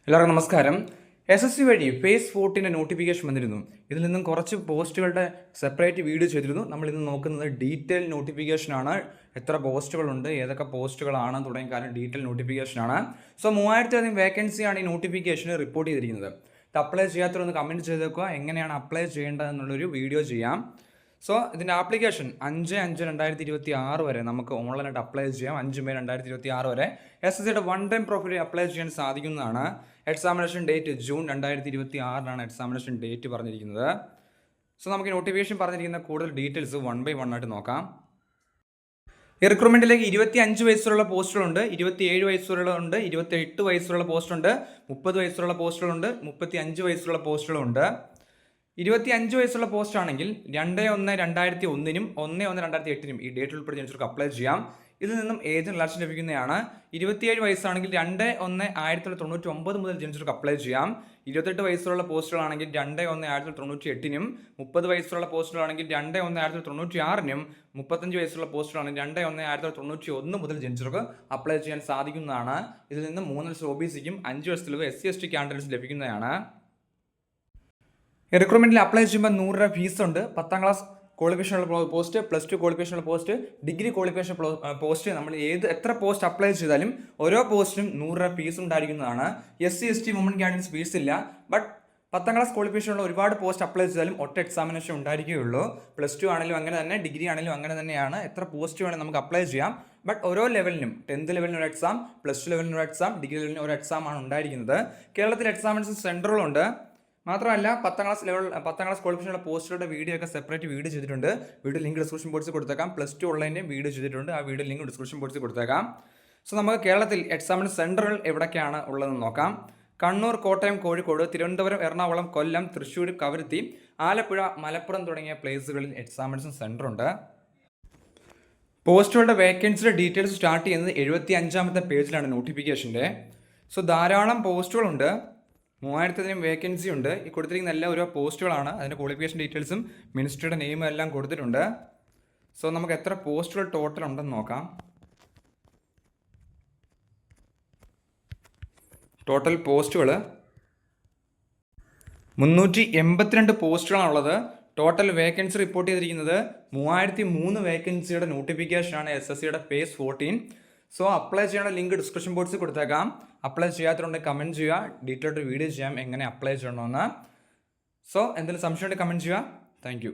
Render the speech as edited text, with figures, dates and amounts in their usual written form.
എല്ലാവർക്കും നമസ്കാരം. SSC വഴി ഫേസ് 14 നോട്ടിഫിക്കേഷൻ വന്നിരുന്നു. ഇതിൽ നിന്നും കുറച്ച് പോസ്റ്റുകളുടെ സെപ്പറേറ്റ് വീഡിയോ ചെയ്തിരുന്നു. നമ്മൾ ഇന്ന് നോക്കുന്നത് ഡീറ്റെയിൽ നോട്ടിഫിക്കേഷനാണ്. എത്ര പോസ്റ്റുകളുണ്ട്, ഏതൊക്കെ പോസ്റ്റുകളാണ് തുടങ്ങിയ കാര്യം ഡീറ്റെയിൽ നോട്ടിഫിക്കേഷനാണ്. സോ 3000 വേക്കൻസിയാണ് ഈ നോട്ടിഫിക്കേഷന് റിപ്പോർട്ട് ചെയ്തിരിക്കുന്നത്. ഇത് അപ്ലൈ ചെയ്യാത്തവരൊന്ന് കമൻറ്റ് ചെയ്തേക്കുക. എങ്ങനെയാണ് അപ്ലൈ ചെയ്യേണ്ടതെന്നുള്ളൊരു വീഡിയോ ചെയ്യാം. സോ ഇതിൻ്റെ ആപ്ലിക്കേഷൻ 5/5/2026 വരെ നമുക്ക് ഓൺലൈനായിട്ട് അപ്ലൈ ചെയ്യാം. 5 മെയ് 2026 വരെ SSCയുടെ വൺ ടൈം പ്രൊഫൈൽ അപ്ലൈ ചെയ്യാൻ സാധിക്കുന്നതാണ്. Examination date June 2026 examination date പറഞ്ഞിരിക്കുന്നത്. സോ നമുക്ക് നോട്ടിഫിക്കേഷൻ പറഞ്ഞിരിക്കുന്ന കൂടുതൽ ഡീറ്റെയിൽസ് 1 by 1 ആയിട്ട് നോക്കാം. ഈ റിക്രൂട്ട്മെൻറ്റിലേക്ക് 25 വയസ്സുള്ള പോസ്റ്റുകളുണ്ട്, 27 വയസ്സുകളുണ്ട്, 28 വയസ്സുള്ള പോസ്റ്റുണ്ട്, 30 വയസ്സുള്ള പോസ്റ്റുകളുണ്ട്, 35 വയസ്സുള്ള പോസ്റ്റുകളുണ്ട്. 25 വയസ്സുള്ള പോസ്റ്റ് ആണെങ്കിൽ 2/1/2001 1/1/2008 ഈ ഡേറ്റ് ഉൾപ്പെടെ ജനിച്ചവർക്ക് അപ്ലൈ ചെയ്യാം. ഇതിൽ നിന്നും ഏജ് റിലാക്ഷൻ ലഭിക്കുന്നതാണ്. 27 വയസ്സാണെങ്കിൽ 2/1/1999 മുതൽ ജനിച്ചവർക്ക് അപ്ലൈ ചെയ്യാം. 28 വയസ്സുള്ള പോസ്റ്റുകളാണെങ്കിൽ 2/1/1998 30 വയസ്സുള്ള പോസ്റ്റുകളാണെങ്കിൽ 2/1/1996 35 വയസ്സുള്ള പോസ്റ്റുകളാണെങ്കിൽ 2/1/1991 മുതൽ ജനിച്ചവർക്ക് അപ്ലൈ ചെയ്യാൻ സാധിക്കുന്നതാണ്. ഇതിൽ നിന്ന് 3 വർഷം OBCക്കും 5 വർഷത്തിൽ SC/ST കാൻഡിഡേറ്റ്സ് ലഭിക്കുന്നതാണ്. റിക്രൂട്ട്മെൻറ്റിൽ അപ്ലൈ ചെയ്യുമ്പോൾ 100 രൂപ ഫീസ് ഉണ്ട്. 10ാം ക്ലാസ് ക്വാളിഫിക്കേഷനുള്ള പോസ്റ്റ്, +2 ക്വാളിഫിക്കേഷനുള്ള പോസ്റ്റ്, ഡിഗ്രി ക്വാളിഫിക്കേഷൻ പോസ്റ്റ്, നമ്മൾ എത്ര പോസ്റ്റ് അപ്ലൈ ചെയ്താലും ഓരോ പോസ്റ്റിനും 100 രൂപ ഫീസ് ഉണ്ടായിരിക്കുന്നതാണ്. SC/ST വുമൺ കാൻഡിഡേറ്റ്സ് ഫീസ് ഇല്ല. ബട്ട് 10ാം ക്ലാസ് ക്വാളിഫിക്കേഷനുള്ള ഒരുപാട് പോസ്റ്റ് അപ്ലൈ ചെയ്താലും ഒറ്റ എക്സാമിനേഷൻ ഉണ്ടായിരിക്കുകയുള്ളൂ. +2 ആണെങ്കിലും അങ്ങനെ തന്നെ, ഡിഗ്രി ആണെങ്കിലും അങ്ങനെ തന്നെയാണ്. എത്ര പോസ്റ്റ് വേണമെങ്കിൽ നമുക്ക് അപ്ലൈ ചെയ്യാം. ബട്ട് ഓരോ ലെവലിനും 10th ലെവലിന് ഒരു എക്സാം, +2 ലെവലിന് ഒരു എക്സാം, ഡിഗ്രി ലെവലിന് ഒരു എക്സാം ആണ് ഉണ്ടായിരിക്കുന്നത്. കേരളത്തിൽ എക്സാമിനേഷൻ സെൻറ്ററുകളുണ്ട്. മാത്രമല്ല 10ാം ക്ലാസ് ക്വാളിഫിക്കേഷനുള്ള പോസ്റ്റുകളുടെ വീഡിയോ ഒക്കെ സെപ്പറേറ്റ് വീഡിയോ ചെയ്തിട്ടുണ്ട്. വീഡിയോ ലിങ്ക് ഡിസ്ക്രിപ്ഷൻ ബോക്സിൽ കൊടുത്തേക്കാം. +2 ഓൺലൈൻ്റെ വീഡിയോ ചെയ്തിട്ടുണ്ട്. ആ വീഡിയോ ലിങ്ക് ഡിസ്ക്രിപ്ഷൻ ബോക്സിൽ കൊടുത്തേക്കാം. സോ നമുക്ക് കേരളത്തിൽ എക്സാമിന് സെൻറ്ററുകൾ എവിടേക്കാണ് ഉള്ളതെന്ന് നോക്കാം. കണ്ണൂർ, കോട്ടയം, കോഴിക്കോട്, തിരുവനന്തപുരം, എറണാകുളം, കൊല്ലം, തൃശ്ശൂർ, കവരത്തി, ആലപ്പുഴ, മലപ്പുറം തുടങ്ങിയ പ്ലേസുകളിൽ എക്സാമിനേഷൻ സെൻറ്ററുണ്ട്. പോസ്റ്റുകളുടെ വേക്കൻസിയുടെ ഡീറ്റെയിൽസ് സ്റ്റാർട്ട് ചെയ്യുന്നത് 75ാമത്തെ പേജിലാണ് നോട്ടിഫിക്കേഷൻ്റെ. സോ ധാരാളം പോസ്റ്റുകളുണ്ട്. 3000 വേക്കൻസി ഉണ്ട്. ഈ കൊടുത്തിരിക്കുന്ന എല്ലാ ഓരോ പോസ്റ്റുകളാണ്. അതിൻ്റെ ക്വാളിഫിക്കേഷൻ ഡീറ്റെയിൽസും മിനിസ്റ്ററുടെ നെയിമും എല്ലാം കൊടുത്തിട്ടുണ്ട്. സോ നമുക്ക് എത്ര പോസ്റ്റുകൾ ടോട്ടൽ ഉണ്ടെന്ന് നോക്കാം. ടോട്ടൽ പോസ്റ്റുകൾ 382 പോസ്റ്റുകളാണുള്ളത്. ടോട്ടൽ വേക്കൻസി റിപ്പോർട്ട് ചെയ്തിരിക്കുന്നത് 3003 വേക്കൻസിയുടെ നോട്ടിഫിക്കേഷനാണ് SSCയുടെ ഫേസ് 14. സോ അപ്ലൈ ചെയ്യേണ്ട ലിങ്ക് ഡിസ്ക്രിപ്ഷൻ ബോക്സിൽ കൊടുത്തേക്കാം. അപ്ലൈ ചെയ്യാത്തതുകൊണ്ട് കമൻറ്റ് ചെയ്യുക. ഡീറ്റെയിൽഡ് വീഡിയോ ചെയ്യാം എങ്ങനെ അപ്ലൈ ചെയ്യണമെന്ന്. സോ എന്തെങ്കിലും സംശയമുണ്ടെങ്കിൽ കമൻറ്റ് ചെയ്യുക. താങ്ക്